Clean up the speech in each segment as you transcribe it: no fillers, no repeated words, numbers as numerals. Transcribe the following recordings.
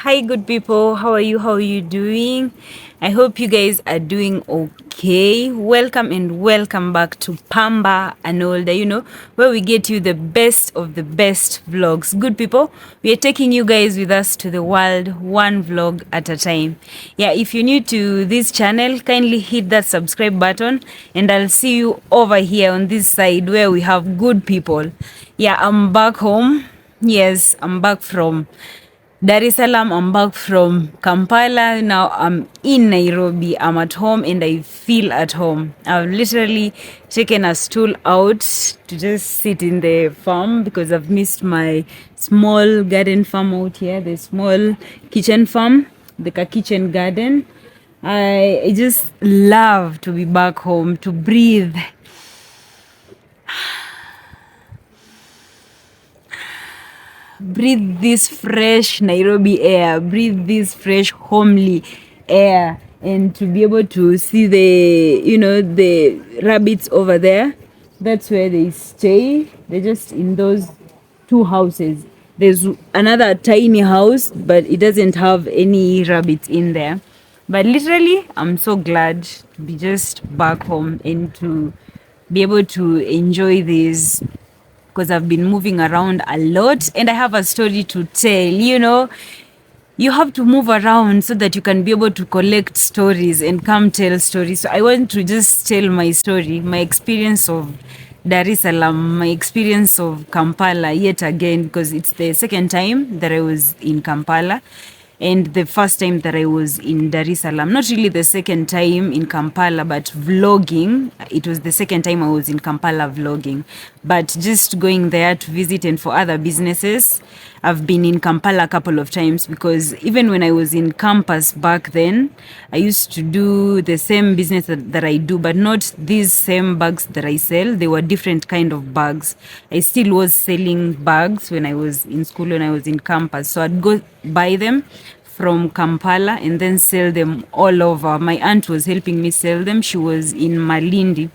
Hi, good people. How are you? How are you doing? I hope you guys are doing okay. Welcome and welcome back to Pamba Arnolda, where we get you the best of the best vlogs. Good people, we are taking you guys with us to the world, one vlog at a time. Yeah, if you're new to this channel, kindly hit that subscribe button, and I'll see you over here on this side where we have good people. Yeah, I'm back home. Yes, I'm back from Dar es Salaam. I'm back from Kampala. Now I'm in Nairobi. I'm at home and I feel at home. I've literally taken a stool out to just sit in the farm because I've missed my small garden farm out here, the small kitchen farm, the kitchen garden. I just love to be back home, to breathe. Breathe this fresh Nairobi air, breathe this fresh homely air, and to be able to see the rabbits over there. That's where they stay. They're just in those two houses. There's another tiny house, but it doesn't have any rabbits in there. But literally, I'm so glad to be just back home and to be able to enjoy these because I've been moving around a lot and I have a story to tell. You have to move around so that you can be able to collect stories and come tell stories. So I want to just tell my story, my experience of Dar es Salaam, my experience of Kampala yet again, because it's the second time that I was in Kampala and the first time that I was in Dar es Salaam. Not really the second time in Kampala, but vlogging. It was the second time I was in Kampala vlogging. But just going there to visit and for other businesses. I've been in Kampala a couple of times because even when I was in campus back then, I used to do the same business that I do, but not these same bags that I sell. They were different kind of bags. I still was selling bags when I was in school, when I was in campus. So I'd go buy them from Kampala and then sell them all over. My aunt was helping me sell them. She was in Malindi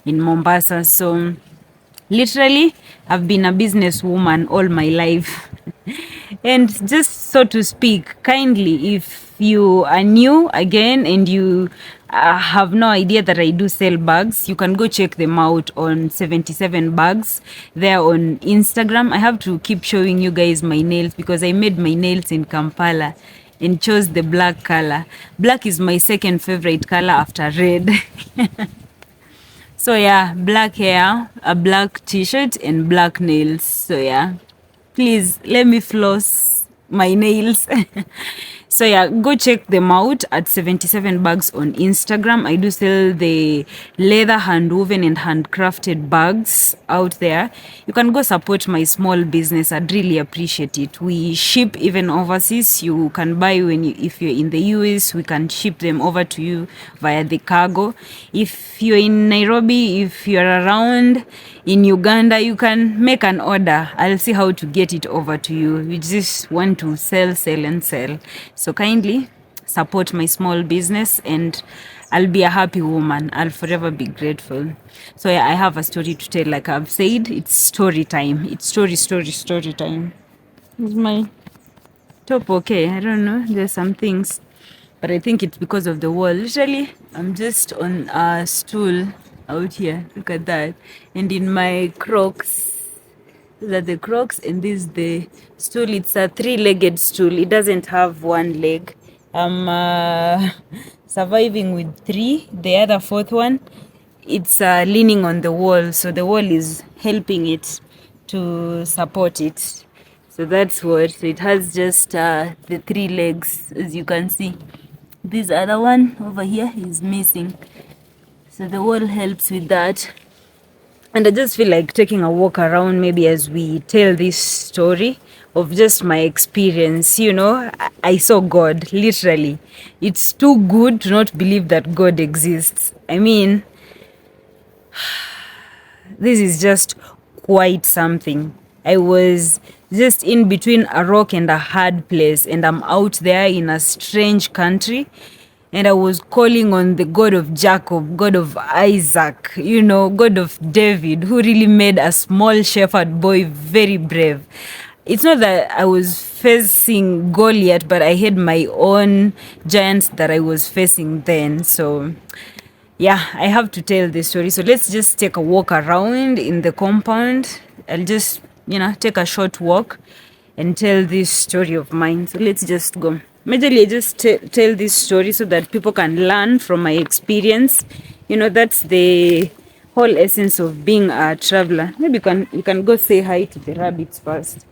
in Mombasa. So literally, I've been a businesswoman all my life. And just so to speak, kindly, if you are new again and you have no idea that I do sell bags, you can go check them out on 77 bags there on Instagram. I have to keep showing you guys my nails because I made my nails in Kampala and chose the black color. Black is my second favorite color after red. So yeah, black hair, a black t-shirt and black nails. So yeah, please let me floss my nails. So yeah, go check them out at 77 bags on Instagram. I do sell the leather hand woven and handcrafted bags out there. You can go support my small business. I'd really appreciate it. We ship even overseas. You can buy if you're in the US, we can ship them over to you via the cargo. If you're in Nairobi, if you're around in Uganda, you can make an order. I'll see how to get it over to you. We just want to sell and sell. So kindly support my small business and I'll be a happy woman. I'll forever be grateful. So yeah, I have a story to tell. Like I've said, it's story time. It's story time. Is my top okay? I don't know. There's some things. But I think it's because of the wall. Literally, I'm just on a stool out here. Look at that. And in my Crocs, these are the Crocs and this is the stool. It's a 3-legged stool. It doesn't have one leg. I'm surviving with 3. The other 4th one, it's leaning on the wall. So the wall is helping it to support it. So that's what. So it has just the 3 legs, as you can see. This other one over here is missing. So the wall helps with that. And I just feel like taking a walk around maybe as we tell this story of just my experience. I saw God, literally. It's too good to not believe that God exists. I mean, this is just quite something. I was just in between a rock and a hard place, and I'm out there in a strange country. And I was calling on the God of Jacob, God of Isaac, God of David, who really made a small shepherd boy very brave. it's not that I was facing Goliath, but I had my own giants that I was facing then. So yeah, I have to tell this story. So let's just take a walk around in the compound. I'll just, take a short walk and tell this story of mine. So let's just go. Majorly, I just tell this story so that people can learn from my experience. That's the whole essence of being a traveler. Maybe you can go say hi to the rabbits first.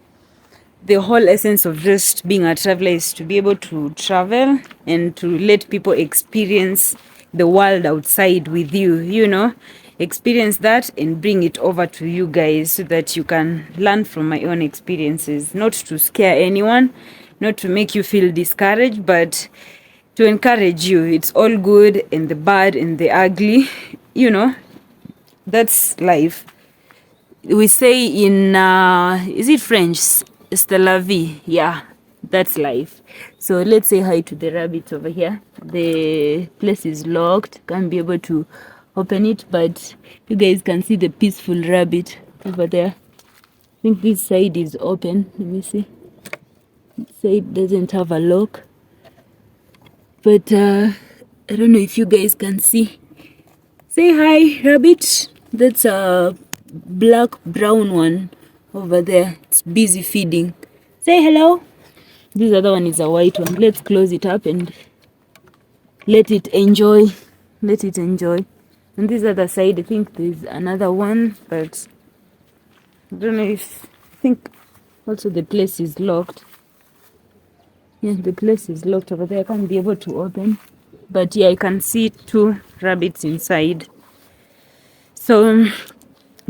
The whole essence of just being a traveler is to be able to travel and to let people experience the world outside with you, experience that and bring it over to you guys so that you can learn from my own experiences. Not to scare anyone, not to make you feel discouraged, but to encourage you. It's all good and the bad and the ugly, that's life. We say in, is it French? C'est la vie. Yeah, that's life. So let's say hi to the rabbits over here. The place is locked. Can't be able to open it, but you guys can see the peaceful rabbit over there. I think this side is open. Let me see. This side doesn't have a lock. But I don't know if you guys can see. Say hi, rabbit. That's a black brown one over there. It's busy feeding. Say hello. This other one is a white one. Let's close it up and let it enjoy. Let it enjoy. On this other side, I think there's another one, but I don't know if, I think also the place is locked. Yeah, the place is locked over there. I can't be able to open. But yeah, I can see 2 rabbits inside. So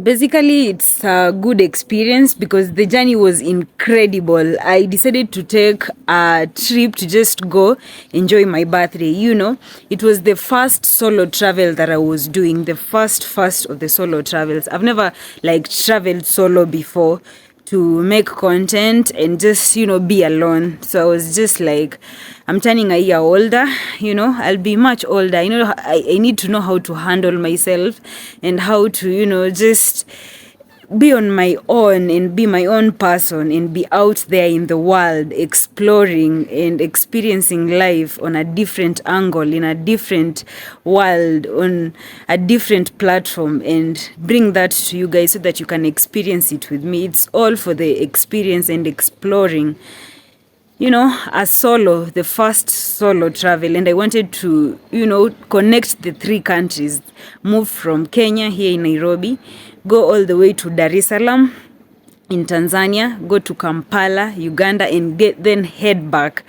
basically, it's a good experience because the journey was incredible. I decided to take a trip to just go enjoy my birthday. It was the first solo travel that I was doing, the first of the solo travels. I've never traveled solo before to make content and just, be alone. So I was just I'm turning a year older, I'll be much older. I need to know how to handle myself and how to, just be on my own and be my own person and be out there in the world exploring and experiencing life on a different angle, in a different world, on a different platform, and bring that to you guys so that you can experience it with me. It's all for the experience and exploring. A solo, the first solo travel, and I wanted to, connect the 3 countries, move from Kenya here in Nairobi, go all the way to Dar es Salaam in Tanzania, go to Kampala, Uganda, and then head back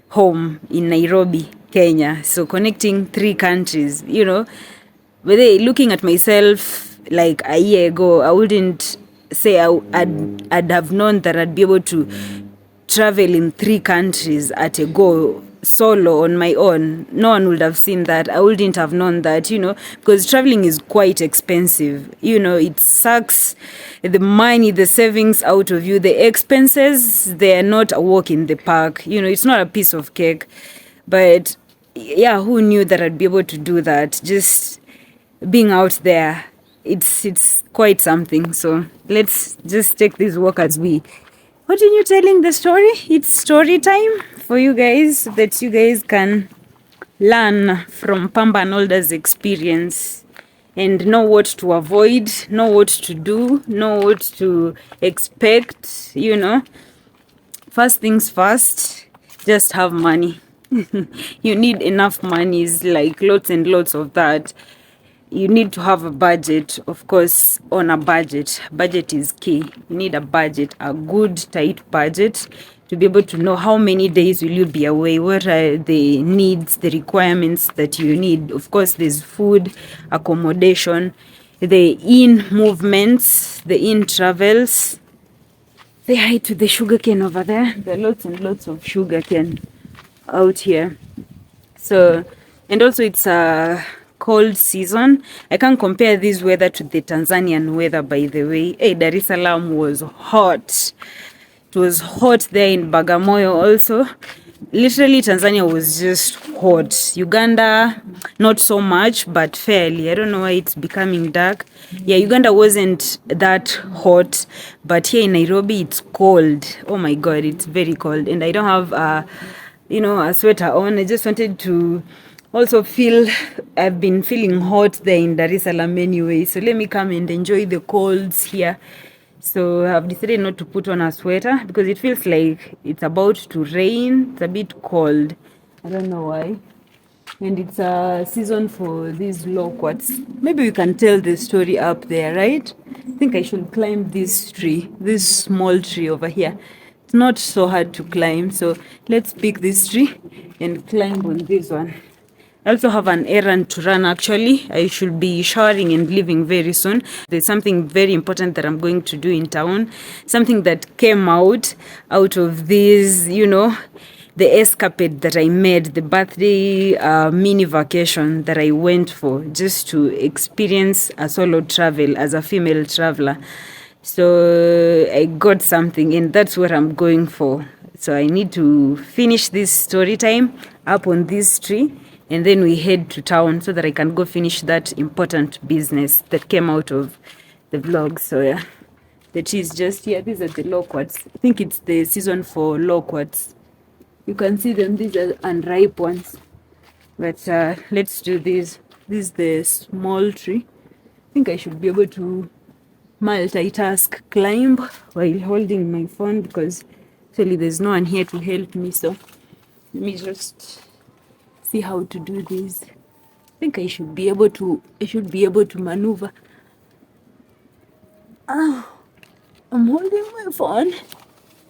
home in Nairobi, Kenya. So connecting 3 countries, But looking at myself a year ago, I wouldn't say I'd have known that I'd be able to travel in 3 countries at a go solo on my own. No one would have seen that. I wouldn't have known that, because traveling is quite expensive. It sucks the money, the savings out of you. The expenses, they are not a walk in the park. It's not a piece of cake. But yeah, who knew that I'd be able to do that? Just being out there, it's quite something. So let's just take this walk as we continue telling the story. It's story time for you guys so that you guys can learn from Pamba Arnolda's experience and know what to avoid, know what to do, know what to expect, First things first, just have money. You need enough money, lots and lots of that. You need to have a budget, of course. On a budget is key. You need a budget, a good tight budget, to be able to know how many days will you be away, what are the needs, the requirements that you need. Of course, there's food, accommodation, the in movements, the in travels. Say hi to the sugarcane over there. There are lots and lots of sugarcane out here. So, and also it's a cold season. I can't compare this weather to the Tanzanian weather, by the way. Hey, Dar es Salaam was hot. It was hot there in Bagamoyo also. literally Tanzania was just hot. Uganda, not so much, but fairly. I don't know why it's becoming dark. Yeah, Uganda wasn't that hot, but here in Nairobi, it's cold. Oh my God, it's very cold. And I don't have, a sweater on. I just wanted to also I've been feeling hot there in Dar es Salaam anyway. So let me come and enjoy the colds here. So I've decided not to put on a sweater because it feels like it's about to rain. It's a bit cold. I don't know why. And it's a season for these loquats. Maybe we can tell the story up there, right? I think I should climb this tree, this small tree over here. It's not so hard to climb. So let's pick this tree and climb on this one. I also have an errand to run actually. I should be showering and leaving very soon. There's something very important that I'm going to do in town. Something that came out of this, the escapade that I made, the birthday mini vacation that I went for just to experience a solo travel as a female traveler. So I got something and that's what I'm going for. So I need to finish this story time up on this tree and then we head to town so that I can go finish that important business that came out of the vlog. So yeah, the tree is just here. These are the loquats. I think it's the season for loquats. You can see them. These are unripe ones. But let's do this. This is the small tree. I think I should be able to multitask climb while holding my phone because actually there's no one here to help me. So let me just see how to do this. I think I should be able to maneuver. I'm holding my phone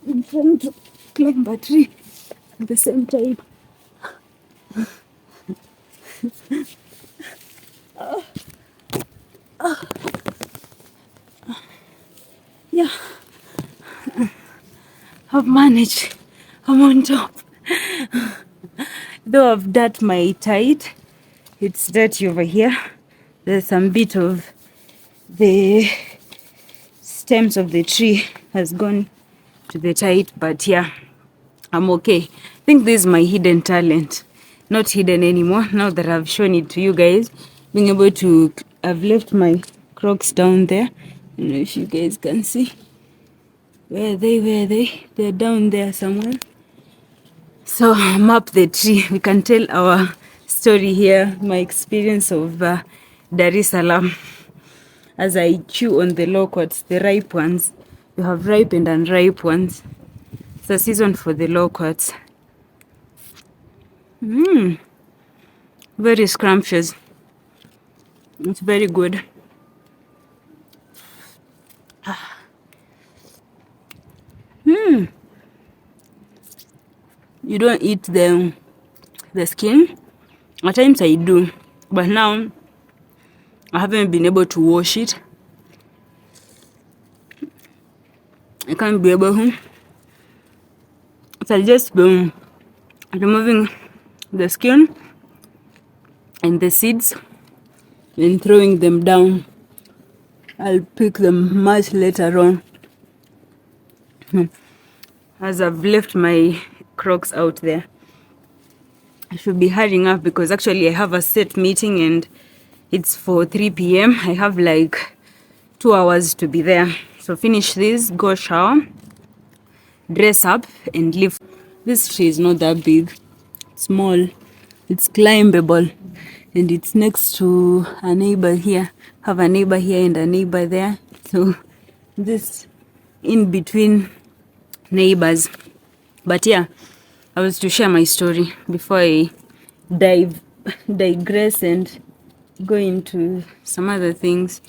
and trying to climb a tree at the same time. Yeah, I've managed. I'm on top. Though I've dirt my tide, it's dirty over here. There's some bit of the stems of the tree has gone to the tide, but yeah, I'm okay. I think this is my hidden talent. Not hidden anymore now that I've shown it to you guys. Being able to, I've left my Crocs down there. I don't know if you guys can see. Where are they? They're down there somewhere. So I'm up the tree. We can tell our story here, my experience of Dar es Salaam. As I chew on the loquats, the ripe ones. You have ripe and unripe ones. It's a season for the loquats. Very scrumptious. It's very good. You don't eat the skin. At times I do, but now I haven't been able to wash it. I can't be able to. So I'll just be removing the skin and the seeds and throwing them down. I'll pick them much later on. As I've left my Crocs out there. I should be hurrying up because actually I have a set meeting and it's for 3 p.m. I have like 2 hours to be there. So finish this, go shower, dress up and leave. This tree is not that big. It's small. It's climbable. And it's next to a neighbor here. Have a neighbor here and a neighbor there. So this in between neighbors. But yeah, I was to share my story before I digress and go into some other things.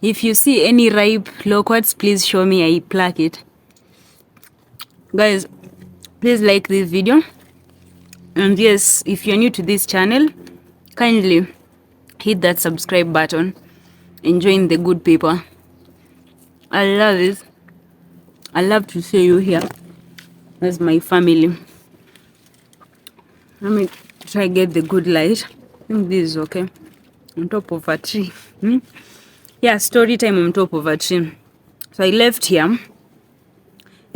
If you see any ripe loquats, please show me. I pluck it. Guys, please like this video. And yes, if you're new to this channel, kindly hit that subscribe button and join the good people. I love it. I love to see you here as my family. Let me try get the good light. I think this is okay. On top of a tree. Yeah, story time on top of a tree. So I left here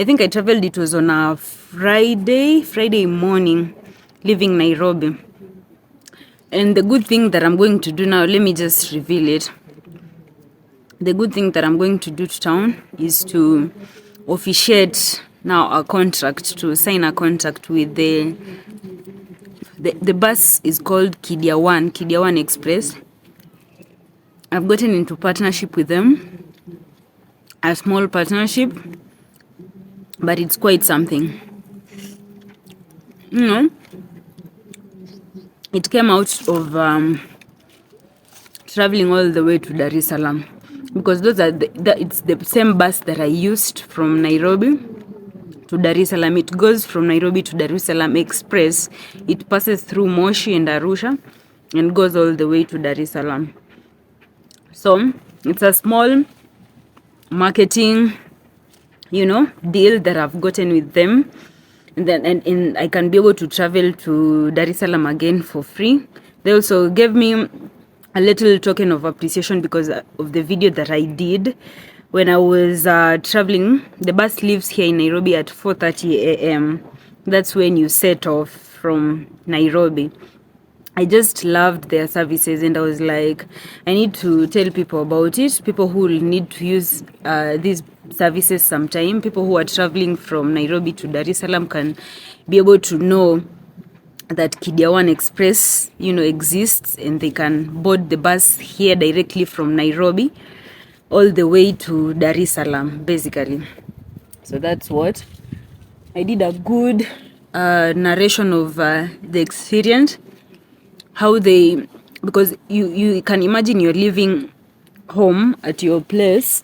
I think I traveled, it was on a Friday morning, leaving Nairobi. And the good thing that I'm going to do now, let me just reveal it. The good thing that I'm going to do to town is to officiate now a contract, to sign a contract with the bus is called Kidia One Express. I've gotten into partnership with them, a small partnership, but it's quite something. You know, it came out of traveling all the way to Dar es Salaam, because those are it's the same bus that I used from Nairobi to Dar es Salaam. It goes from Nairobi to Dar es Salaam Express. It passes through Moshi and Arusha and goes all the way to Dar es Salaam. So it's a small marketing, deal that I've gotten with them. And then and I can be able to travel to Dar es Salaam again for free. They also gave me a little token of appreciation because of the video that I did when I was traveling. The bus leaves here in Nairobi at 4:30 a.m. That's when you set off from Nairobi. I just loved their services, and I was like, I need to tell people about it. People who will need to use these services sometime. People who are traveling from Nairobi to Dar es Salaam can be able to know that Kidia One Express, exists, and they can board the bus here directly from Nairobi all the way to Dar es Salaam, basically. So that's what I did, a good narration of the experience. How they, because you can imagine you're leaving home at your place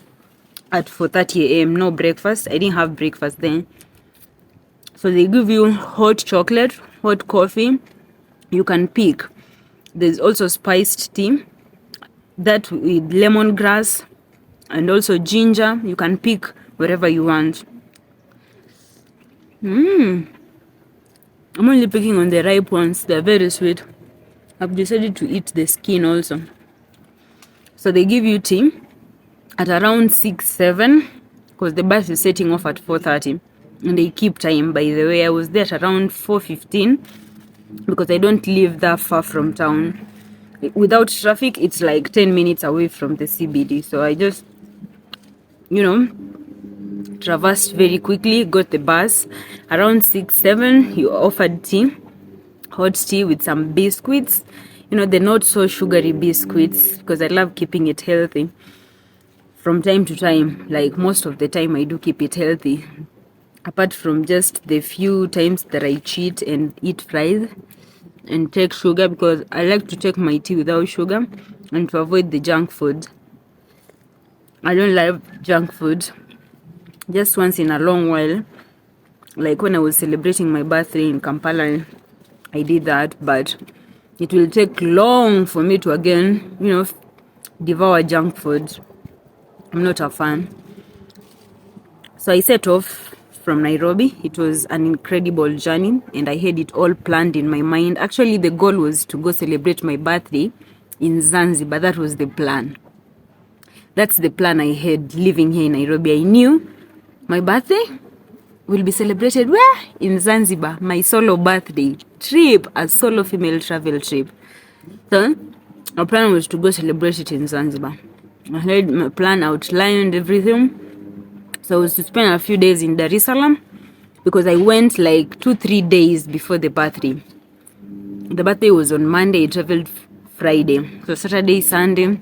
at 4:30 a.m. No breakfast. I didn't have breakfast then. So they give you hot chocolate, hot coffee. You can pick. There's also spiced tea, that with lemongrass and also ginger. You can pick wherever you want. I'm only picking on the ripe ones. They're very sweet. I've decided to eat the skin also. So they give you tea at around 6-7, because the bus is setting off at 4:30, and they keep time. By the way, I was there at around 4:15 because I don't live that far from town. Without traffic, it's like 10 minutes away from the CBD. So I just, traversed very quickly, got the bus. Around 6-7, you offered tea, hot tea with some biscuits, the not so sugary biscuits, because I love keeping it healthy. From time to time, like most of the time, I do keep it healthy, apart from just the few times that I cheat and eat fries and take sugar, because I like to take my tea without sugar and to avoid the junk food. I don't like junk food. Just once in a long while, like when I was celebrating my birthday in Kampala, I did that, but it will take long for me to again, devour junk food. I'm not a fan. So I set off from Nairobi. It was an incredible journey, and I had it all planned in my mind. Actually, the goal was to go celebrate my birthday in Zanzibar. That was the plan. That's the plan I had living here in Nairobi. I knew my birthday will be celebrated where? In Zanzibar. My solo birthday trip, a solo female travel trip. So our plan was to go celebrate it in Zanzibar. I had my plan outlined, everything. So I was to spend a few days in Dar es Salaam, because I went like 2-3 days before the birthday. The birthday was on Monday. I traveled Friday. So Saturday, Sunday,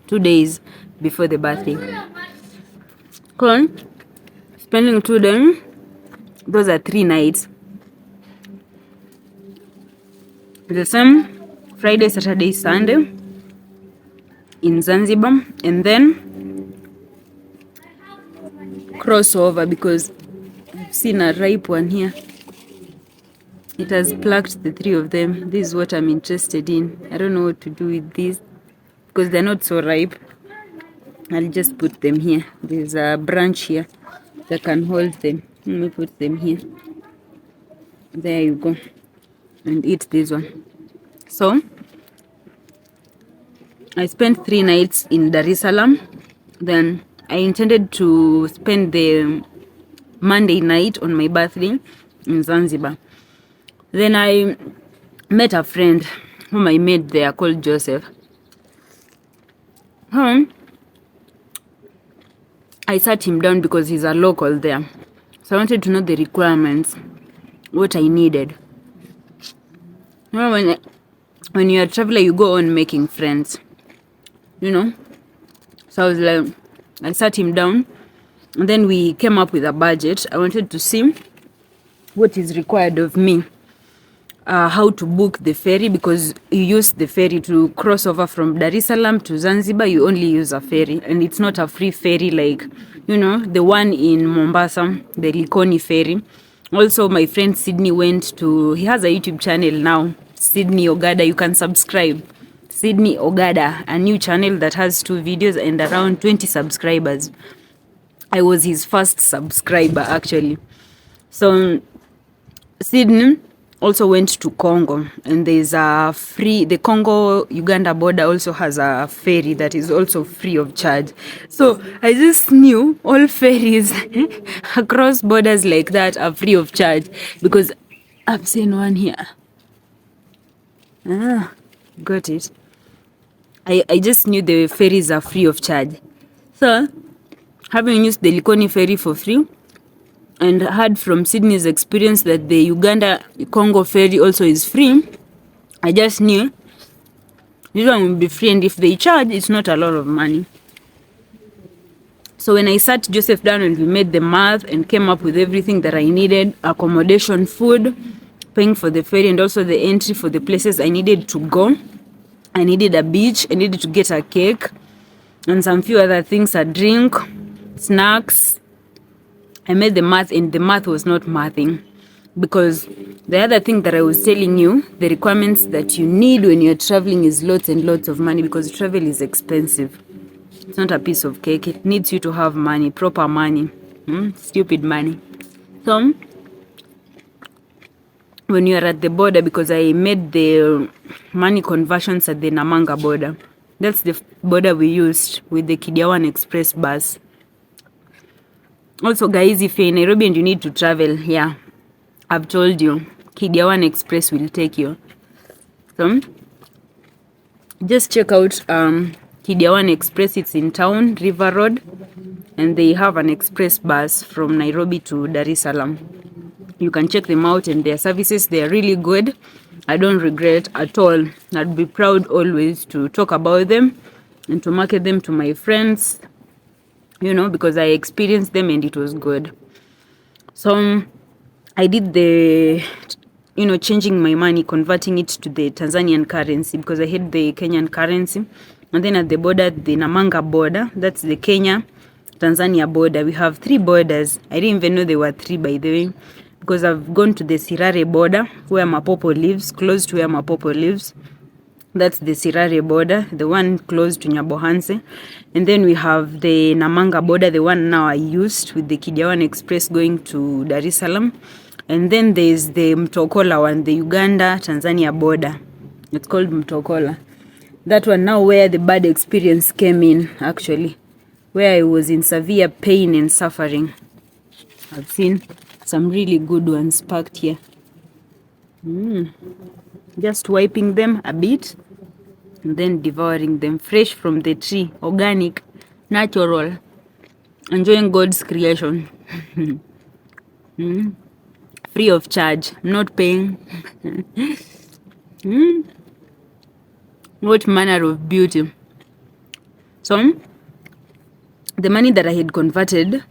2 days before the birthday. Spending 2 days. Those are 3 nights. The same Friday, Saturday, Sunday in Zanzibar, and then crossover, because I've seen a ripe one here. It has plucked the 3 of them. This is what I'm interested in. I don't know what to do with these because they're not so ripe. I'll just put them here. There's a branch here that can hold them. Let me put them here. There you go. And eat this one. So I spent 3 nights in Dar es Salaam. Then I intended to spend the Monday night on my birthday in Zanzibar. Then I met a friend whom I met there called Joseph. I sat him down because he's a local there. So I wanted to know the requirements, what I needed. You know, when you're a traveler, you go on making friends, you know. So I was like, I sat him down, and then we came up with a budget. I wanted to see what is required of me, how to book the ferry, because you use the ferry to cross over from Dar es Salaam to Zanzibar. You only use a ferry, and it's not a free ferry like, you know, the one in Mombasa, the Likoni ferry. Also, my friend Sydney he has a YouTube channel now, Sydney Ogada. You can subscribe. Sydney Ogada, a new channel that has 2 videos and around 20 subscribers. I was his first subscriber, actually. So Sydney also went to Congo, and there's the Congo-Uganda border also has a ferry that is also free of charge. So I just knew all ferries across borders like that are free of charge, because I've seen one here. Got it. I just knew the ferries are free of charge. So, having used the Likoni ferry for free, and heard from Sydney's experience that the Uganda-Congo ferry also is free, I just knew this one will be free, and if they charge, it's not a lot of money. So when I sat Joseph down and we made the math and came up with everything that I needed, accommodation, food, paying for the ferry, and also the entry for the places I needed to go. I needed a beach, I needed to get a cake, and some few other things, a drink, snacks. I made the math, and the math was not mathing, because the other thing that I was telling you, the requirements that you need when you're traveling is lots and lots of money, because travel is expensive. It's not a piece of cake. It needs you to have money, proper money, stupid money. So when you are at the border, because I made the money conversions at the Namanga border. That's the border we used with the Kidiawan Express bus. Also, guys, if you're in Nairobi and you need to travel, yeah, I've told you, Kidiawan Express will take you. So, just check out Kidiawan Express. It's in town, River Road, and they have an express bus from Nairobi to Dar es Salaam. You can check them out, and their services, they're really good. I don't regret at all. I'd be proud always to talk about them and to market them to my friends, you know, because I experienced them and it was good. So I did the, changing my money, converting it to the Tanzanian currency, because I had the Kenyan currency. And then at the border, the Namanga border, that's the Kenya-Tanzania border. We have 3 borders. I didn't even know there were 3, by the way, because I've gone to the Sirare border where Mapopo lives, close to where Mapopo lives. That's the Sirare border, the one close to Nyabohanse. And then we have the Namanga border, the one now I used with the Kidiawan Express going to Dar es Salaam. And then there's the Mtokola one, the Uganda-Tanzania border. It's called Mtokola. That one now where the bad experience came in, actually, where I was in severe pain and suffering. I've seen some really good ones packed here. Just wiping them a bit and then devouring them fresh from the tree, organic, natural, enjoying God's creation. Free of charge, not paying. What manner of beauty. So the money that I had converted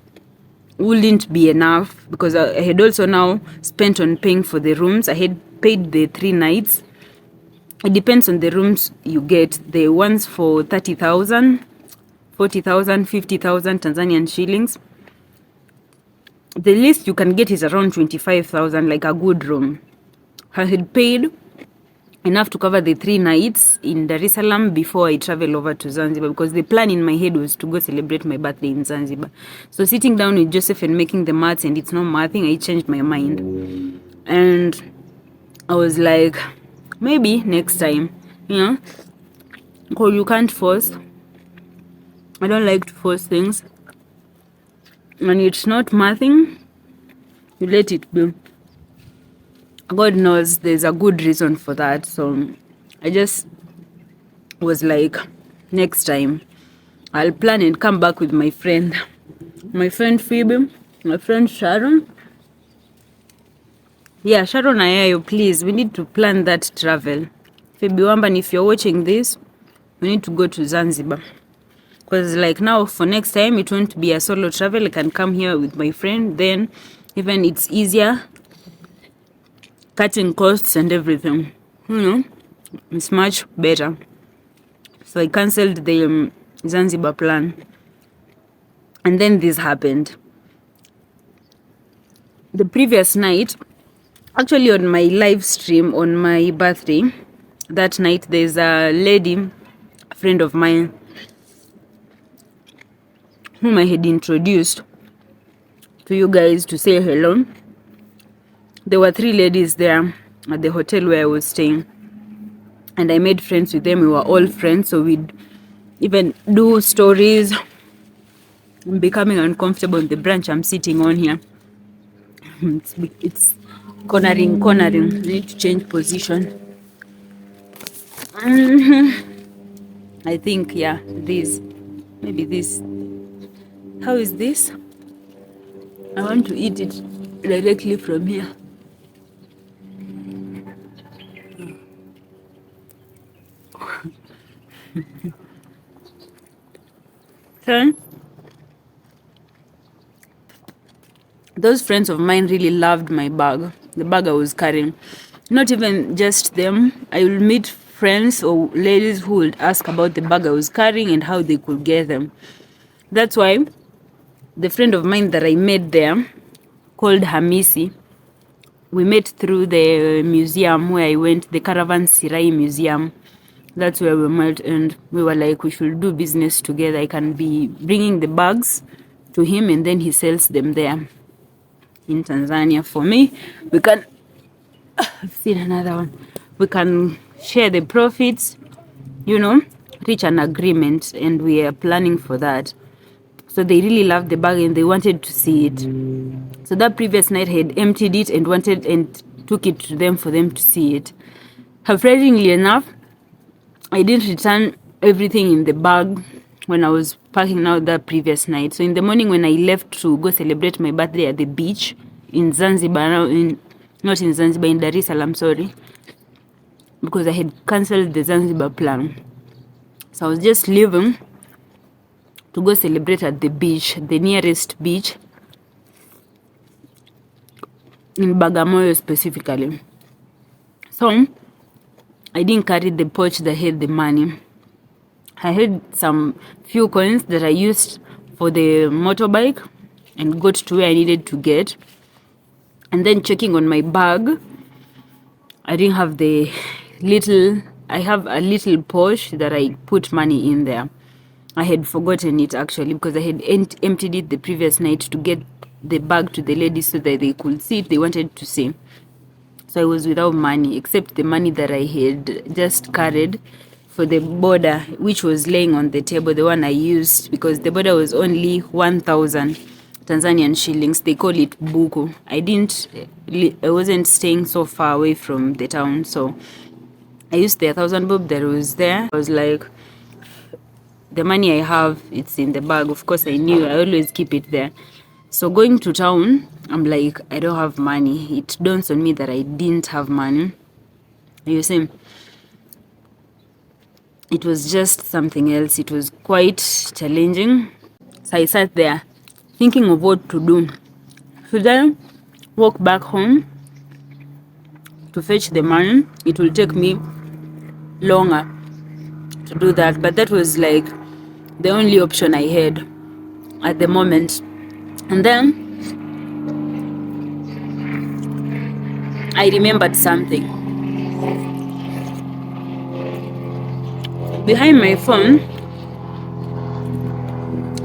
wouldn't be enough, because I had also now spent on paying for the rooms. I had paid the 3 nights. It depends on the rooms you get. The ones for 30,000, 40,000, 50,000 Tanzanian shillings. The least you can get is around 25,000, like a good room. I had paid enough to cover the 3 nights in Dar es Salaam before I travel over to Zanzibar, because the plan in my head was to go celebrate my birthday in Zanzibar. So sitting down with Joseph and making the maths, and it's not mathing, I changed my mind. And I was like, maybe next time, because you can't force. I don't like to force things. And it's not mathing, You let it be. God knows there's a good reason for that. So I just was like, next time I'll plan and come back with my friend Phoebe, my friend Sharon. Yeah, Sharon Ayayo, please, we need to plan that travel. Phoebe Wamban, if you're watching this, we need to go to Zanzibar. Because like now, for next time, it won't be a solo travel. I can come here with my friend. Then even it's easier, cutting costs and everything. You know, it's much better. So I cancelled the Zanzibar plan. And then this happened. The previous night, actually on my live stream on my birthday, that night there's a lady, a friend of mine, whom I had introduced to you guys to say hello. There were 3 ladies there at the hotel where I was staying. And I made friends with them. We were all friends. So we'd even do stories. I'm becoming uncomfortable in the branch I'm sitting on here. It's cornering. I need to change position. I think, yeah, this. Maybe this. How is this? I want to eat it directly from here. So, those friends of mine really loved my bag, the bag I was carrying. Not even just them. I will meet friends or ladies who would ask about the bag I was carrying and how they could get them. That's why the friend of mine that I met there, called Hamisi, we met through the museum where I went, the Caravan Sirai Museum. That's where we met, and we were like, we should do business together. I can be bringing the bags to him and then he sells them there in Tanzania. For me, we can, I've seen another one, we can share the profits, you know, reach an agreement, and we are planning for that. So they really loved the bag and they wanted to see it. So that previous night I had emptied it and took it to them for them to see it. Surprisingly enough, I didn't return everything in the bag when I was packing out that previous night. So in the morning when I left to go celebrate my birthday at the beach in Zanzibar, not in Zanzibar, in Dar es Salaam, sorry, because I had cancelled the Zanzibar plan. So I was just leaving to go celebrate at the beach, the nearest beach, in Bagamoyo specifically. So I didn't carry the pouch that had the money. I had some few coins that I used for the motorbike and got to where I needed to get. And then checking on my bag, I didn't have I have a little pouch that I put money in there. I had forgotten it actually because I had emptied it the previous night to get the bag to the ladies so that they could see it. They wanted to see. So I was without money except the money that I had just carried for the border, which was laying on the table, the one I used, because the border was only 1,000 Tanzanian shillings. They call it buku. I wasn't staying so far away from the town, so I used the 1,000 bob that was there. I was like, the money I have, it's in the bag. Of course, I knew I always keep it there. So going to town, I'm like, I don't have money. It dawns on me that I didn't have money. You see, it was just something else. It was quite challenging. So I sat there thinking of what to do. Should I walk back home to fetch the money? It will take me longer to do that, but that was like the only option I had at the moment. And then I remembered something. Behind my phone,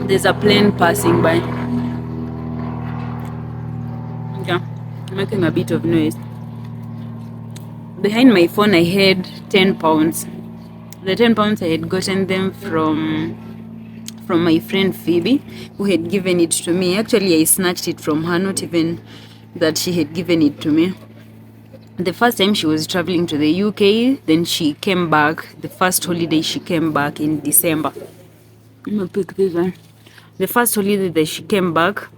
there's a plane passing by. Yeah, making a bit of noise. Behind my phone, I had 10 pounds. The 10 pounds, I had gotten them from my friend Phoebe, who had given it to me. Actually, I snatched it from her, not even that she had given it to me. The first time she was traveling to the UK, then she came back. The first holiday she came back in December. I'm gonna pick this one. The first holiday that she came back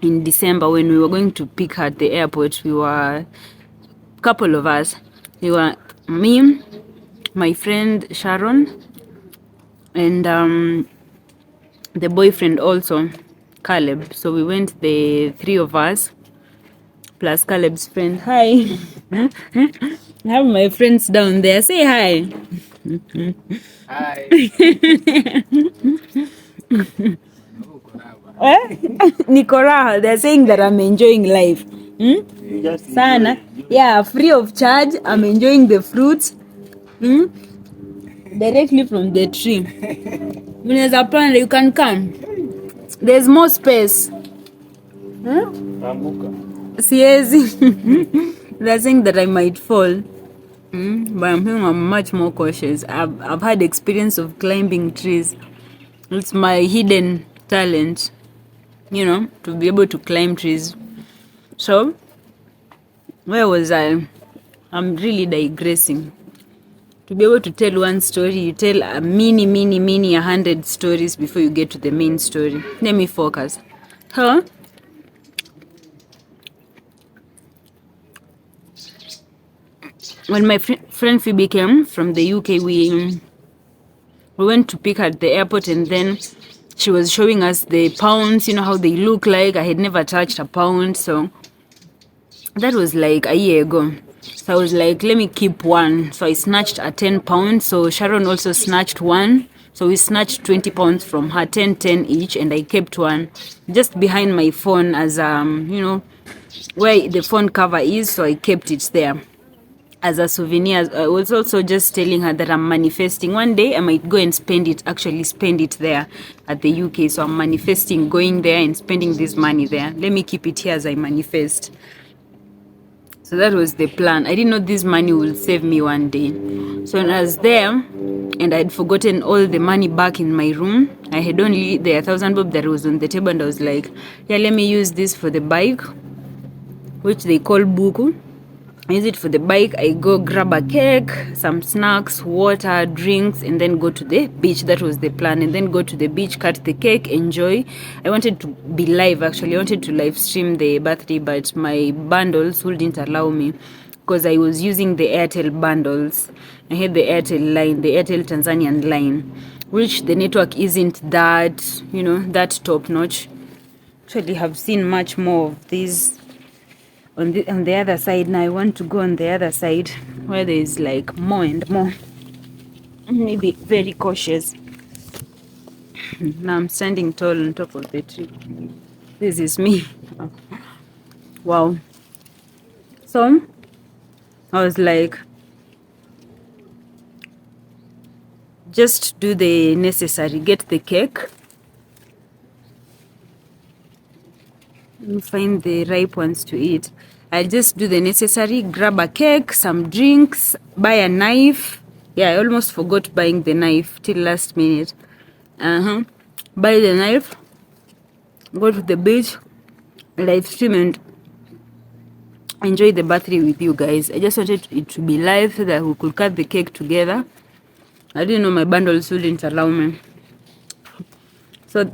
in December, when we were going to pick her at the airport, we were a couple of us. We were me, my friend Sharon, and the boyfriend also, Caleb. So we went, the three of us, plus Caleb's friend. Hi. I have my friends down there. Say hi. Hi. Nikoraha, they're saying that I'm enjoying life. Sana. Yeah, free of charge. I'm enjoying the fruits. Directly from the tree. When there's a plan, you can come. There's more space. Siezi. They're saying that I might fall. But I'm much more cautious. I've had experience of climbing trees. It's my hidden talent, to be able to climb trees. So, where was I? I'm really digressing. To be able to tell one story, you tell a mini 100 stories before you get to the main story. Let me focus. When my friend Phoebe came from the UK, we went to pick her at the airport, and then she was showing us the pounds, how they look like. I had never touched a pound, so that was like a year ago. So I was like, let me keep one. So I snatched a 10 pound. So Sharon also snatched one. So we snatched 20 pounds from her, 10 each, and I kept one just behind my phone as where the phone cover is. So I kept it there as a souvenir. I was also just telling her that I'm manifesting. One day I might go and spend it there at the UK. So I'm manifesting going there and spending this money there. Let me keep it here as I manifest. So that was the plan. I didn't know this money will save me one day. So when I was there and I had forgotten all the money back in my room, I had only the 1,000 bob that was on the table, and I was like, yeah, let me use this for the bike, which they call buku. I use it for the bike. I go grab a cake, some snacks, water, drinks, and then go to the beach. That was the plan. And then go to the beach, cut the cake, enjoy. I wanted to be live, actually. I wanted to live stream the birthday, but my bundles wouldn't allow me because I was using the Airtel bundles. I had the Airtel line, the Airtel Tanzanian line, which the network isn't that, that top notch. Actually, have seen much more of these on the other side. Now I want to go on the other side where there is like more and more. Maybe very cautious. Now I'm standing tall on top of the tree. This is me. Wow. So I was like, just do the necessary, get the cake, find the ripe ones to eat. I'll just do the necessary, grab a cake, some drinks, buy a knife. Yeah, I almost forgot buying the knife till last minute. Buy the knife, go to the beach, live stream, and enjoy the birthday with you guys. I just wanted it to be live so that we could cut the cake together. I didn't know my bundles wouldn't allow me. So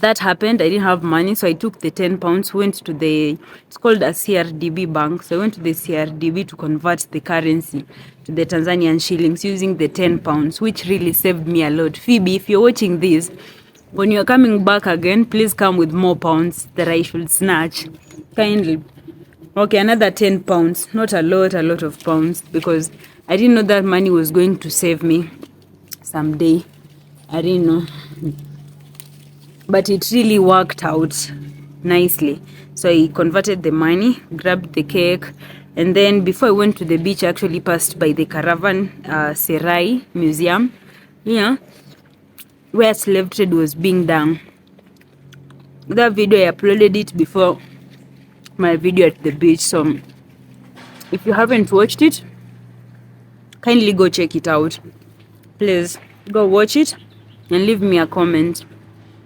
that happened. I didn't have money, so I took the 10 pounds, went to it's called a CRDB bank. So I went to the CRDB to convert the currency to the Tanzanian shillings using the 10 pounds, which really saved me a lot. Phoebe, if you're watching this, when you're coming back again, please come with more pounds that I should snatch. Kindly. Okay, another 10 pounds. Not a lot of pounds, because I didn't know that money was going to save me someday. I didn't know. But it really worked out nicely. So I converted the money, grabbed the cake, and then before I went to the beach, I actually passed by the Caravan Serai Museum, where slave trade was being done. That video, I uploaded it before my video at the beach. So if you haven't watched it, kindly go check it out. Please go watch it and leave me a comment.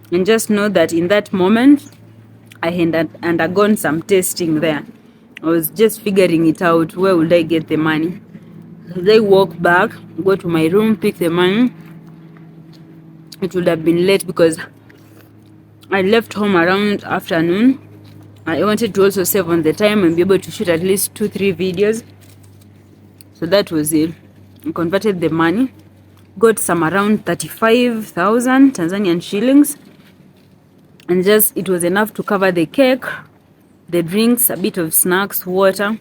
And just know that in that moment, I had undergone some testing there. I was just figuring it out. Where would I get the money? They walk back, go to my room, pick the money. It would have been late because I left home around afternoon. I wanted to also save on the time and be able to shoot at least 2-3 videos. So that was it. I converted the money, got some around 35,000 Tanzanian shillings, and just it was enough to cover the cake, the drinks, a bit of snacks, water.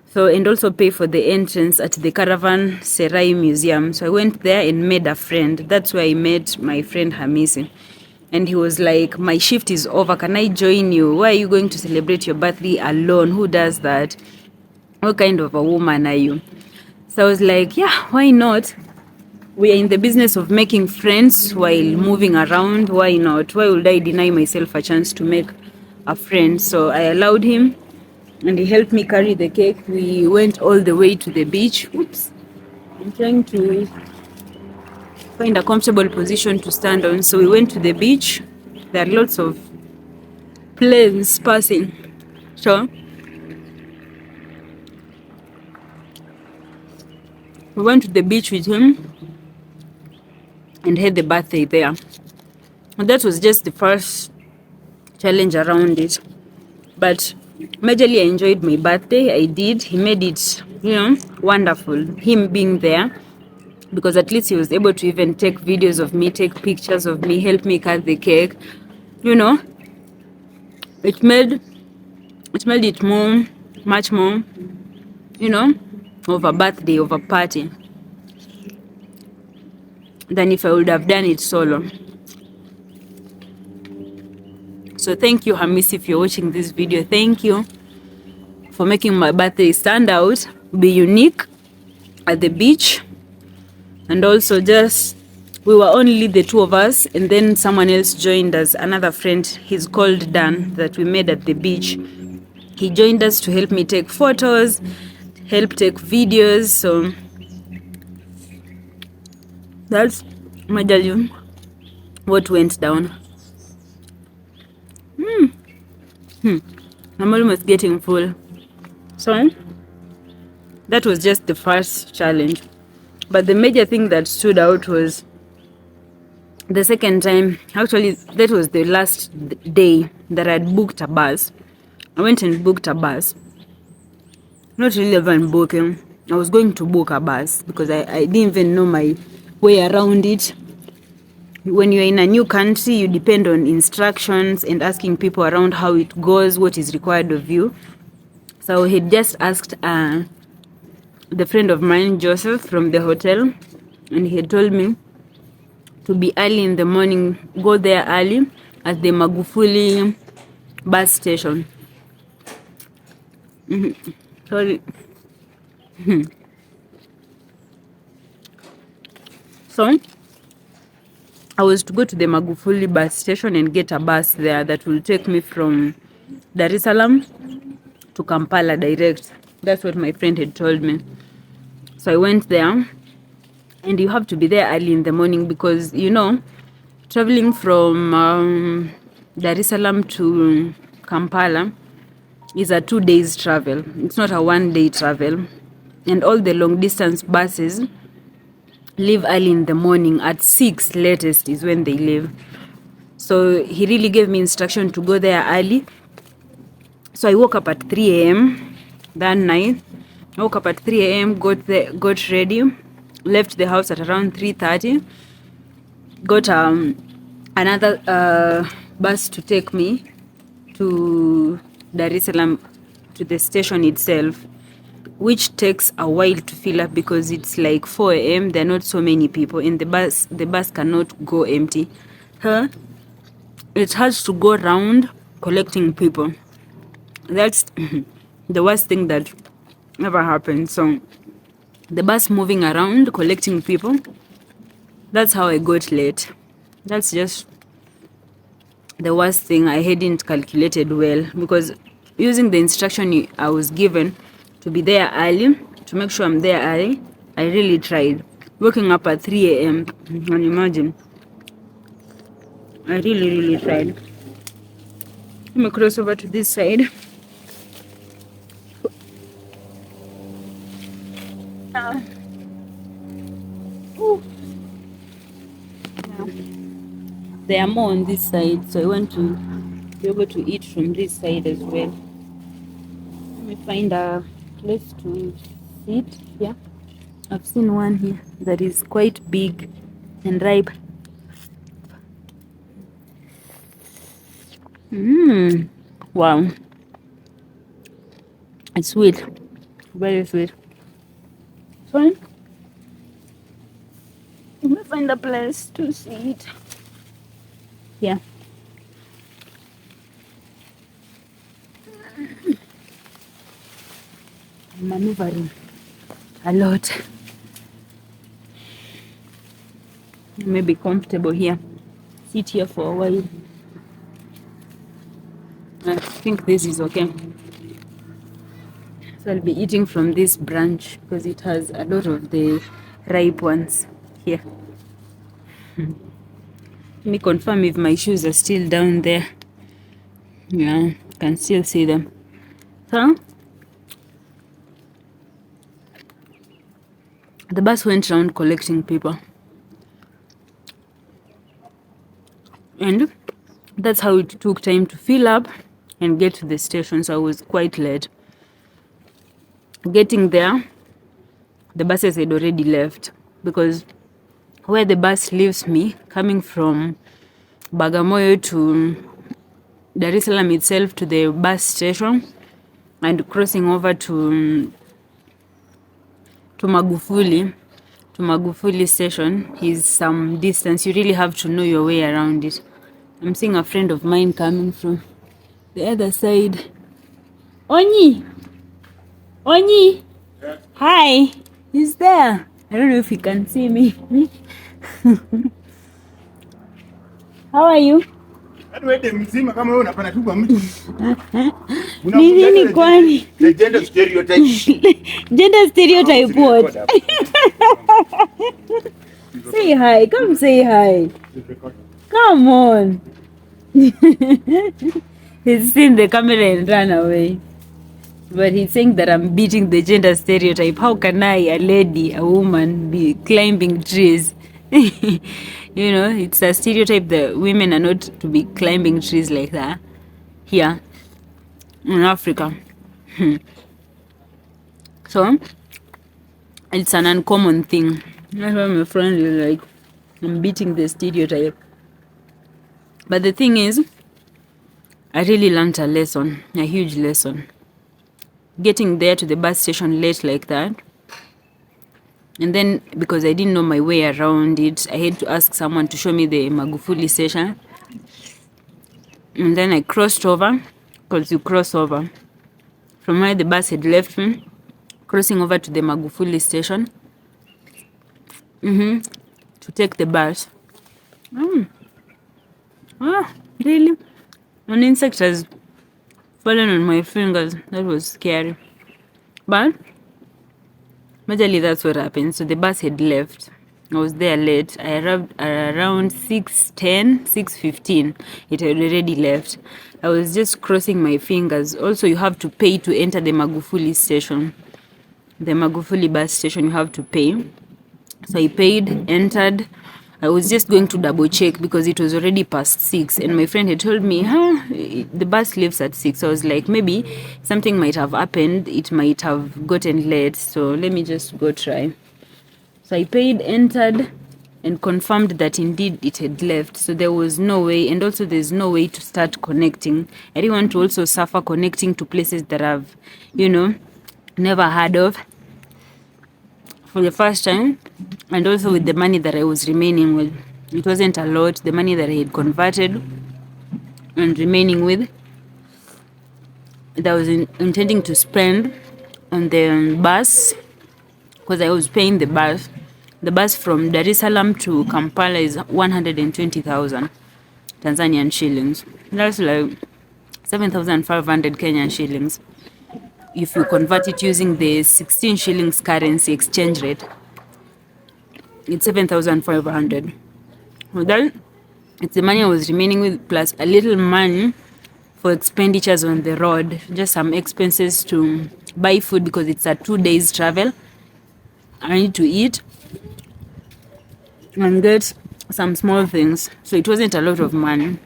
So, and also pay for the entrance at the Caravan Serai Museum. So I went there and made a friend. That's where I met my friend Hamisi. And he was like, my shift is over. Can I join you? Why are you going to celebrate your birthday alone? Who does that? What kind of a woman are you? So I was like, yeah, why not? We are in the business of making friends while moving around. Why not? Why would I deny myself a chance to make a friend? So I allowed him. And he helped me carry the cake. We went all the way to the beach. Oops. I'm trying to find a comfortable position to stand on. So we went to the beach. There are lots of planes passing. So we went to the beach with him and had the birthday there. And that was just the first challenge around it. But majorly I enjoyed my birthday. I did. He made it, wonderful. Him being there, because at least he was able to even take videos of me, take pictures of me, help me cut the cake. It made it more, much more, of a birthday, of a party, than if I would have done it solo. So thank you, Hamis, if you're watching this video. Thank you for making my birthday stand out, be unique at the beach. And also just, we were only the two of us, and then someone else joined us, another friend, he's called Dan, that we met at the beach. He joined us to help me take photos, help take videos. So that's majorly what went down. I'm almost getting full. So that was just the first challenge. But the major thing that stood out was the second time. Actually, that was the last day that I'd booked a bus. I went and booked a bus. Not really even booking. I was going to book a bus because I didn't even know my way around it. When you're in a new country, you depend on instructions and asking people around how it goes, what is required of you. So he just asked the friend of mine, Joseph, from the hotel, and he told me to be early in the morning, go there early at the Magufuli bus station. Sorry. So I was to go to the Magufuli bus station and get a bus there that will take me from Dar es Salaam to Kampala direct. That's what my friend had told me. So I went there, and you have to be there early in the morning because, traveling from Dar es Salaam to Kampala is a 2 days travel. It's not a 1 day travel. And all the long distance buses leave early in the morning. At 6 latest is when they leave. So he really gave me instruction to go there early. So I woke up at 3 a.m. that night. I woke up at 3 a.m., got ready, left the house at around 3:30, got another bus to take me to Dar es Salaam, to the station itself, which takes a while to fill up because it's like 4 a.m. There are not so many people, and the bus cannot go empty. It has to go around collecting people. That's the worst thing that ever happened. So the bus moving around collecting people, that's how I got late. That's just the worst thing. I hadn't calculated well, because using the instruction I was given to be there early, to make sure I'm there early, I really tried. Waking up at 3 a.m. Can you imagine? I really tried. Let me cross over to this side. There are more on this side, so I want to be able to eat from this side as well. Let me find a place to sit here. I've seen one here that is quite big and ripe. Wow. It's sweet. Very sweet. Fine. Let me find a place to sit. Yeah. I'm maneuvering a lot. You may be comfortable here. Sit here for a while. I think this is okay. So I'll be eating from this branch because it has a lot of the ripe ones here. Let me confirm if my shoes are still down there. Yeah, can still see them. So the bus went around collecting people. And that's how it took time to fill up and get to the station, so I was quite late. Getting there, the buses had already left because where the bus leaves me, coming from Bagamoyo to Dar es Salaam itself to the bus station and crossing over to Magufuli station is some distance. You really have to know your way around it. I'm seeing a friend of mine coming from the other side. Onyi! Yeah. Hi! He's there. I don't know if he can see me. How are you? Ni nini kwani? The gender stereotype. Gender stereotype what? Say hi. Come say hi. Come on. He's seen the camera and ran away. But he's saying that I'm beating the gender stereotype. How can I, a lady, a woman, be climbing trees? You know, it's a stereotype that women are not to be climbing trees like that here in Africa. So, it's an uncommon thing. That's why my friend is like, I'm beating the stereotype. But the thing is, I really learned a lesson, a huge lesson. Getting there to the bus station late like that. And then, because I didn't know my way around it, I had to ask someone to show me the Magufuli station. And then I crossed over, because you cross over from where the bus had left me, crossing over to the Magufuli station to take the bus. Really? An insect has fallen on my fingers. That was scary. But majorly that's what happened. So the bus had left. I was there late. I arrived around 6:10, 6:15. It had already left. I was just crossing my fingers. Also, you have to pay to enter the Magufuli station. The Magufuli bus station, you have to pay. So I paid, entered. I was just going to double check because it was already past 6 and my friend had told me, the bus leaves at 6. So I was like, maybe something might have happened. It might have gotten late. So let me just go try. So I paid, entered, and confirmed that indeed it had left. So there was no way, and also there's no way to start connecting. I didn't want to also suffer connecting to places that I've, never heard of for the first time, and also with the money that I was remaining with. It wasn't a lot, the money that I had converted and remaining with, that I was intending to spend on the bus, because I was paying the bus. The bus from Dar es Salaam to Kampala is 120,000 Tanzanian shillings. That's like 7,500 Kenyan shillings. If you convert it using the 16 shillings currency exchange rate, it's 7,500. Well, that it's the money I was remaining with plus a little money for expenditures on the road, just some expenses to buy food because it's a 2 days travel. I need to eat and get some small things. So it wasn't a lot of money.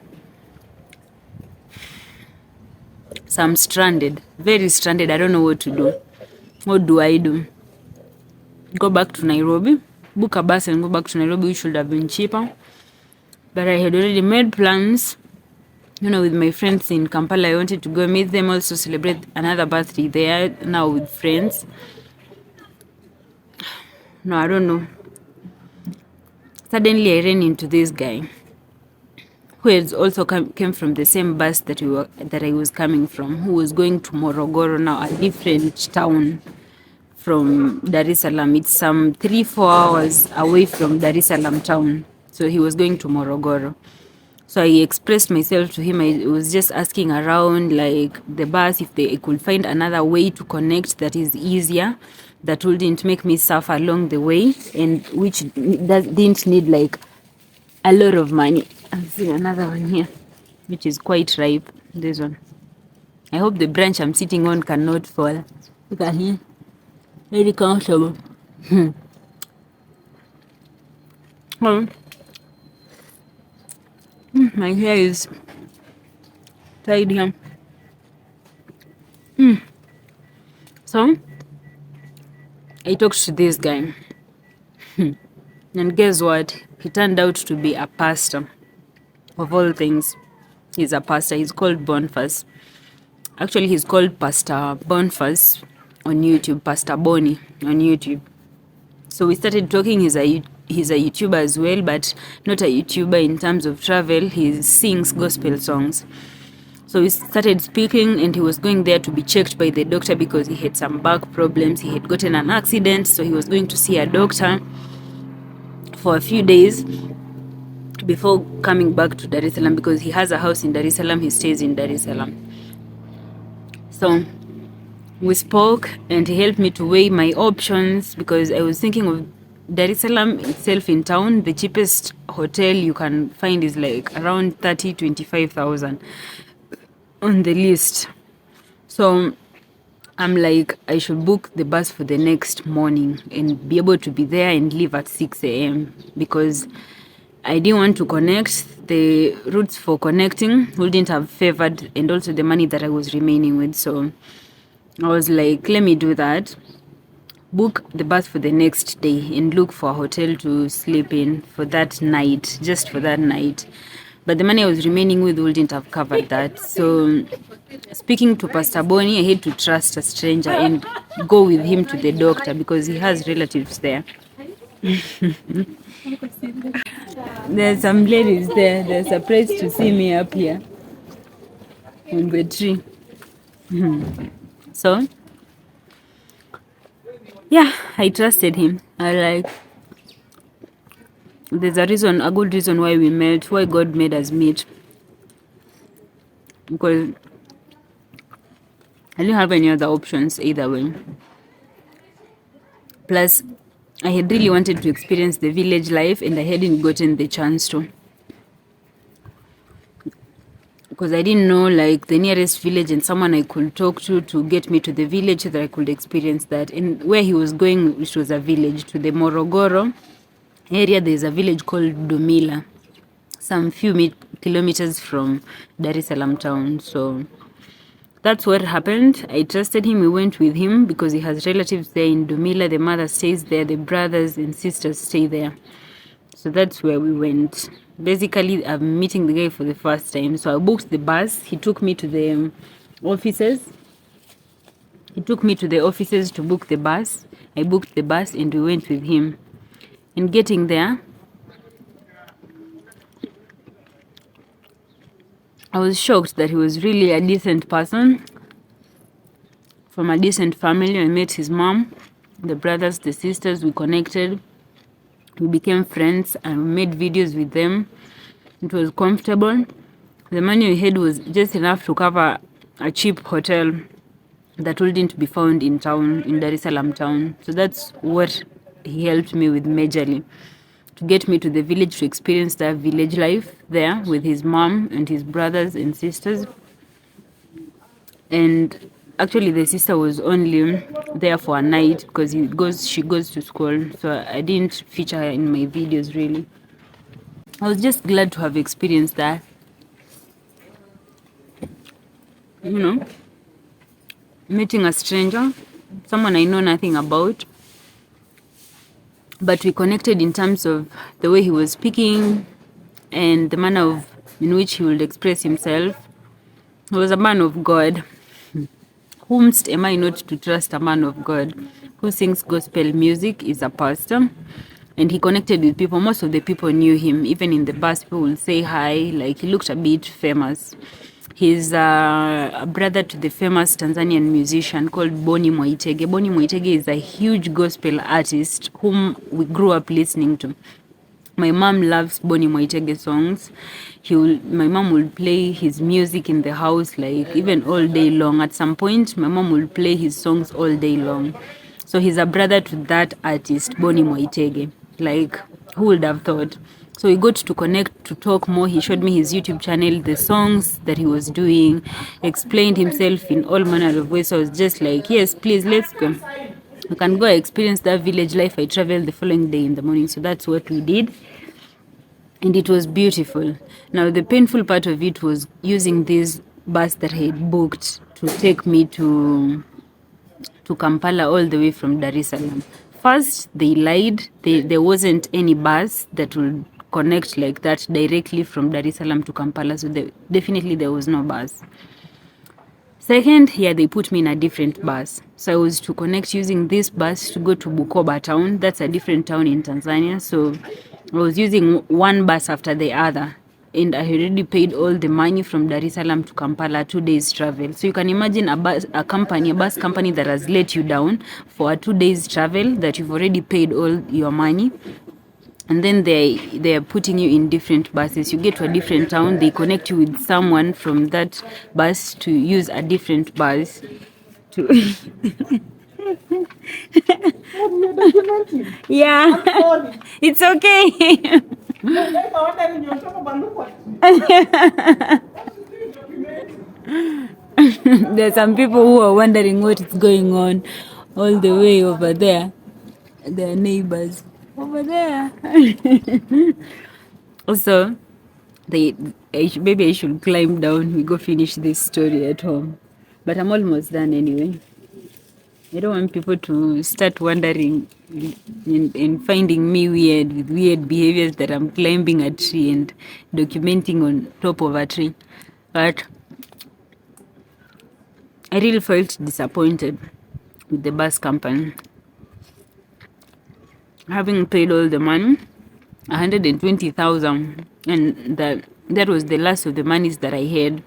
So I'm stranded, very stranded. I don't know what to do. What do I do? Go back to Nairobi, book a bus and go back to Nairobi, which should have been cheaper. But I had already made plans, with my friends in Kampala. I wanted to go meet them, also celebrate another birthday there now with friends. No, I don't know. Suddenly I ran into this guy who has also came from the same bus that I was coming from, who was going to Morogoro, now a different town from Dar es Salaam. It's some 3-4 hours away from Dar es Salaam town. So he was going to Morogoro. So I expressed myself to him. I was just asking around, like the bus, if they could find another way to connect that is easier, that wouldn't make me suffer along the way, and which didn't need like a lot of money. I'll see another one here, which is quite ripe. This one. I hope the branch I'm sitting on cannot fall. Look at here. Very comfortable. Oh. My hair is tied here. So, I talked to this guy. And guess what? He turned out to be a pastor. Of all things, he's a pastor. He's called Boniface. Actually, he's called Pastor Boniface on YouTube, Pastor Bonnie on YouTube. So we started talking. He's a YouTuber as well, but not a YouTuber in terms of travel. He sings gospel songs. So we started speaking, and he was going there to be checked by the doctor because he had some back problems. He had gotten an accident, so he was going to see a doctor for a few days before coming back to Dar es Salaam, because he has a house in Dar es Salaam. He stays in Dar es Salaam. So we spoke, and he helped me to weigh my options, because I was thinking of Dar es Salaam itself in town. The cheapest hotel you can find is like around 25,000 on the list. So I'm like, I should book the bus for the next morning and be able to be there and leave at 6 a.m. because I didn't want to connect. The routes for connecting wouldn't have favored, and also the money that I was remaining with. So I was like, let me do that. Book the bus for the next day and look for a hotel to sleep in for that night, just for that night. But the money I was remaining with wouldn't have covered that. So speaking to Pastor Bonnie, I had to trust a stranger and go with him to the doctor because he has relatives there. There's some ladies there. They're surprised to see me up here on the tree. So, yeah, I trusted him. There's a good reason why we met, why God made us meet. Because I didn't have any other options either way. Plus, I had really wanted to experience the village life, and I hadn't gotten the chance to. Because I didn't know like the nearest village and someone I could talk to get me to the village so that I could experience that. And where he was going, which was a village, to the Morogoro area, there's a village called Dumila, some few kilometers from Dar es Salaam town. So that's what happened. I trusted him. We went with him because he has relatives there in Dumila. The mother stays there. The brothers and sisters stay there. So that's where we went. Basically, I'm meeting the guy for the first time. So I booked the bus. He took me to the offices. To book the bus. I booked the bus and we went with him. And getting there, I was shocked that he was really a decent person from a decent family. I met his mom, the brothers, the sisters. We connected. We became friends and we made videos with them. It was comfortable. The money we had was just enough to cover a cheap hotel that wouldn't be found in town, in Dar es Salaam town. So that's what he helped me with majorly, to get me to the village to experience that village life there with his mom and his brothers and sisters. And actually the sister was only there for a night because she goes to school, so I didn't feature her in my videos really. I was just glad to have experienced that, you know, meeting a stranger, someone I know nothing about, but we connected in terms of the way he was speaking and the manner in which he would express himself. He was a man of God. Whomst am I not to trust a man of God who sings gospel music, is a pastor, and he connected with people. Most of the people knew him. Even in the bus, people would say hi. Like, he looked a bit famous. He's a brother to the famous Tanzanian musician called Bonnie Mwaitege. Bonnie Mwaitege is a huge gospel artist whom we grew up listening to. My mom loves Bonnie Mwaitege songs. My mom will play his music in the house, like even all day long. At some point, my mom will play his songs all day long. So he's a brother to that artist, Bonnie Mwaitege. Like, who would have thought? So we got to connect, to talk more. He showed me his YouTube channel, the songs that he was doing, explained himself in all manner of ways. So I was just like, yes, please, let's go. We can go experience that village life. I traveled the following day in the morning. So that's what we did. And it was beautiful. Now, the painful part of it was using this bus that I had booked to take me to Kampala all the way from Dar es Salaam. First, they lied. There wasn't any bus that would connect like that directly from Dar es Salaam to Kampala. So definitely there was no bus. Second, here they put me in a different bus. So I was to connect using this bus to go to Bukoba town. That's a different town in Tanzania. So I was using one bus after the other. And I already paid all the money from Dar es Salaam to Kampala, 2 days travel. So you can imagine a bus company that has let you down for a 2 days travel that you've already paid all your money. And then they are putting you in different buses. You get to a different town, they connect you with someone from that bus to use a different bus to yeah. It's okay. There's some people who are wondering what is going on all the way over there. Their neighbors over there. Also, maybe I should climb down. We go finish this story at home. But I'm almost done anyway. I don't want people to start wondering and finding me weird with weird behaviors that I'm climbing a tree and documenting on top of a tree. But I really felt disappointed with the bus company. Having paid all the money, 120,000, and that was the last of the monies that I had.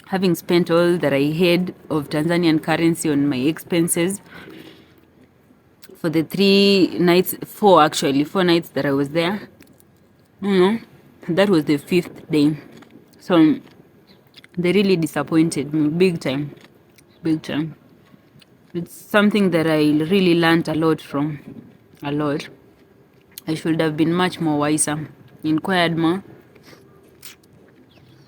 Having spent all that I had of Tanzanian currency on my expenses for the 4 nights that I was there, that was the 5th day. So they really disappointed me big time. It's something that I really learned a lot from. A lot. I should have been much more wiser, inquired more.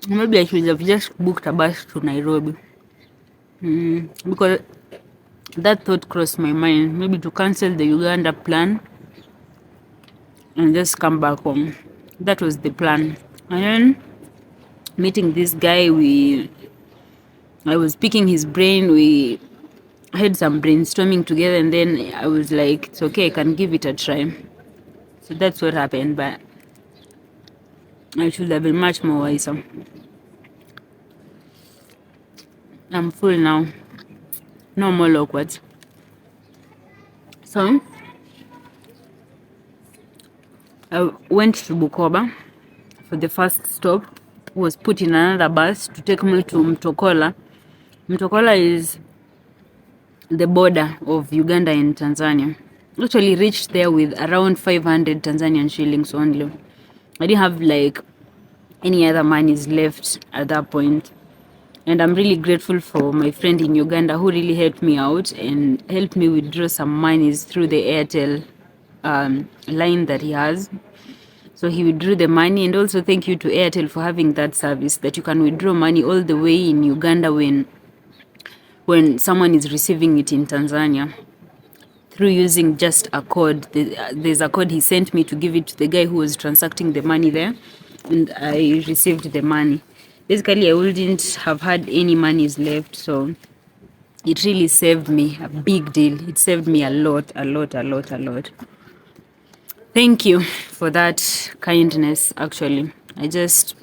Maybe I should have just booked a bus to Nairobi. Because that thought crossed my mind, maybe to cancel the Uganda plan and just come back home. That was the plan. And then meeting this guy, I was picking his brain. We had some brainstorming together, and then I was like, it's okay, I can give it a try. So that's what happened, but I should have been much more wiser. I'm full now. No more awkward. So I went to Bukoba for the first stop. Was put in another bus to take me to Mtokola. Mtokola is the border of Uganda and Tanzania. Actually reached there with around 500 Tanzanian shillings only. I didn't have like any other monies left at that point. And I'm really grateful for my friend in Uganda who really helped me out and helped me withdraw some monies through the Airtel line that he has. So he withdrew the money, and also thank you to Airtel for having that service that you can withdraw money all the way in Uganda when when someone is receiving it in Tanzania through using just a code. There's a code he sent me to give it to the guy who was transacting the money there, and I received the money. Basically, I wouldn't have had any monies left, so it really saved me a big deal. It saved me a lot. Thank you for that kindness, actually. I just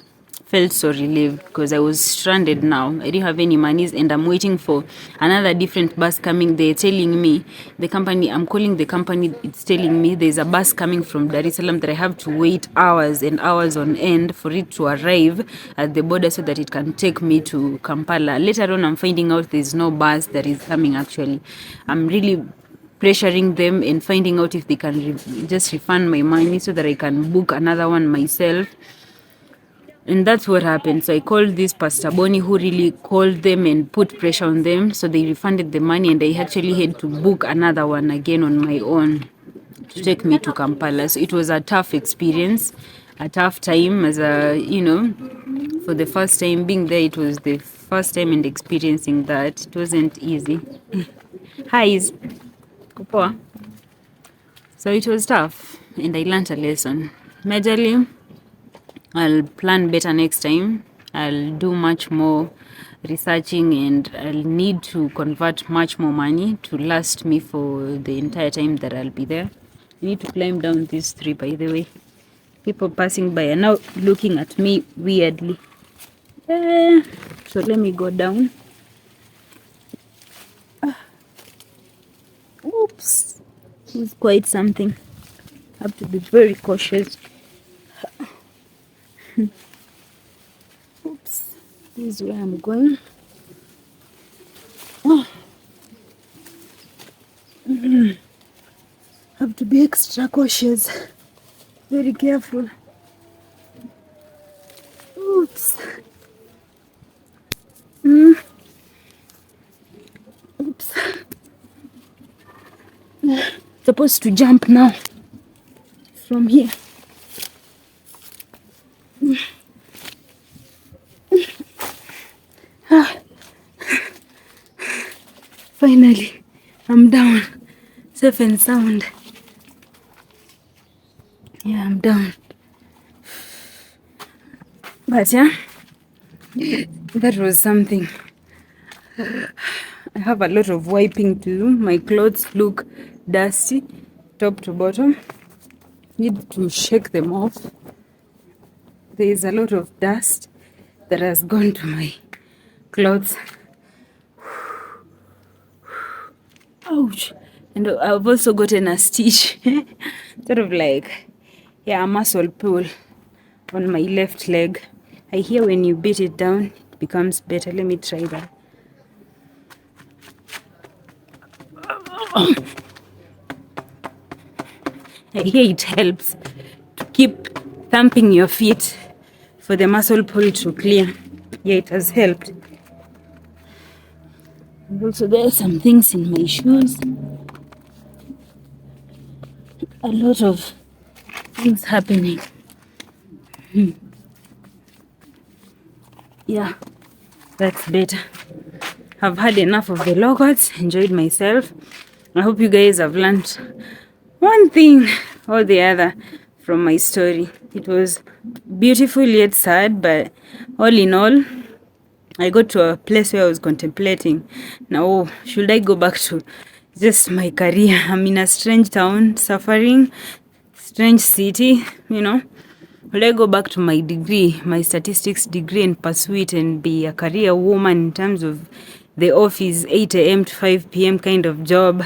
felt so relieved because I was stranded now. I didn't have any monies and I'm waiting for another different bus coming. They're telling me, I'm calling the company, it's telling me there's a bus coming from Dar es Salaam that I have to wait hours and hours on end for it to arrive at the border so that it can take me to Kampala. Later on, I'm finding out there's no bus that is coming actually. I'm really pressuring them and finding out if they can just refund my money so that I can book another one myself. And that's what happened. So I called this Pastor Bonnie, who really called them and put pressure on them. So they refunded the money and I actually had to book another one again on my own to take me to Kampala. So it was a tough experience, a tough time as for the first time being there. It was the first time and experiencing that. It wasn't easy. Hi. Kupoa. So it was tough and I learned a lesson. Majorly, I'll plan better next time. I'll do much more researching and I'll need to convert much more money to last me for the entire time that I'll be there. I need to climb down this tree, by the way. People passing by are now looking at me weirdly. So let me go down. Oops. It's quite something. I have to be very cautious. Oops. This is where I'm going. Have to be extra cautious. Very careful. Oops. Oops. Supposed to jump now from here. Finally, I'm down, safe and sound. Yeah, I'm down. But yeah, that was something. I have a lot of wiping to do. My clothes look dusty, top to bottom. Need to shake them off. There is a lot of dust that has gone to my clothes. Ouch. And I've also gotten a stitch, sort of like, a muscle pull on my left leg. I hear when you beat it down, it becomes better. Let me try that. I hear it helps to keep thumping your feet for the muscle pull to clear. Yeah, it has helped. And also there are some things in my shoes. A lot of things happening. Yeah, that's better. I've had enough of the logouts, enjoyed myself. I hope you guys have learned one thing or the other from my story. It was beautiful yet sad, but all in all, I got to a place where I was contemplating. Now, should I go back to just my career? I'm in a strange town, suffering, strange city, Will I go back to my degree, my statistics degree, and pursue it and be a career woman in terms of the office, 8 a.m. to 5 p.m. kind of job?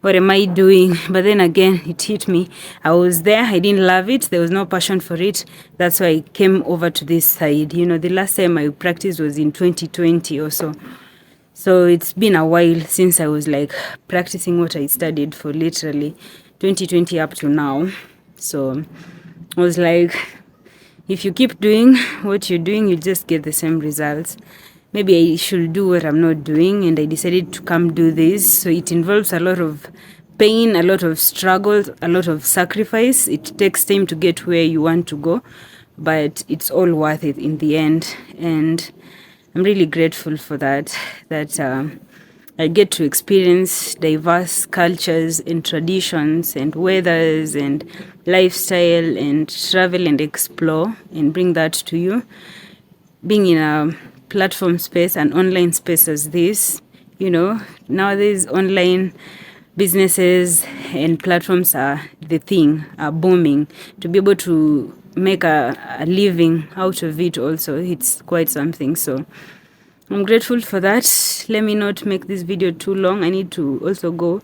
What am I doing? But then again, it hit me. I was there. I didn't love it. There was no passion for it. That's why I came over to this side. The last time I practiced was in 2020 or so. So it's been a while since I was practicing what I studied for literally 2020 up to now. So I was if you keep doing what you're doing, you just get the same results. Maybe I should do what I'm not doing, and I decided to come do this. So it involves a lot of pain, a lot of struggles, a lot of sacrifice. It takes time to get where you want to go, but it's all worth it in the end. And I'm really grateful for that I get to experience diverse cultures and traditions and weathers and lifestyle and travel and explore and bring that to you. Being in a platform space, an online space as this, nowadays online businesses and platforms are the thing, are booming. To be able to make a living out of it also, it's quite something. So I'm grateful for that. Let me not make this video too long. I need to also go,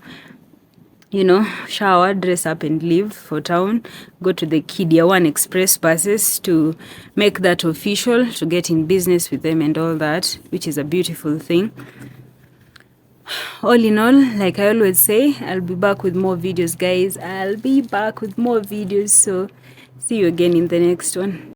shower, dress up and leave for town. Go to the Kidia One Express buses to make that official, to get in business with them and all that, which is a beautiful thing. All in all, like I always say, I'll be back with more videos, guys. I'll be back with more videos. So see you again in the next one.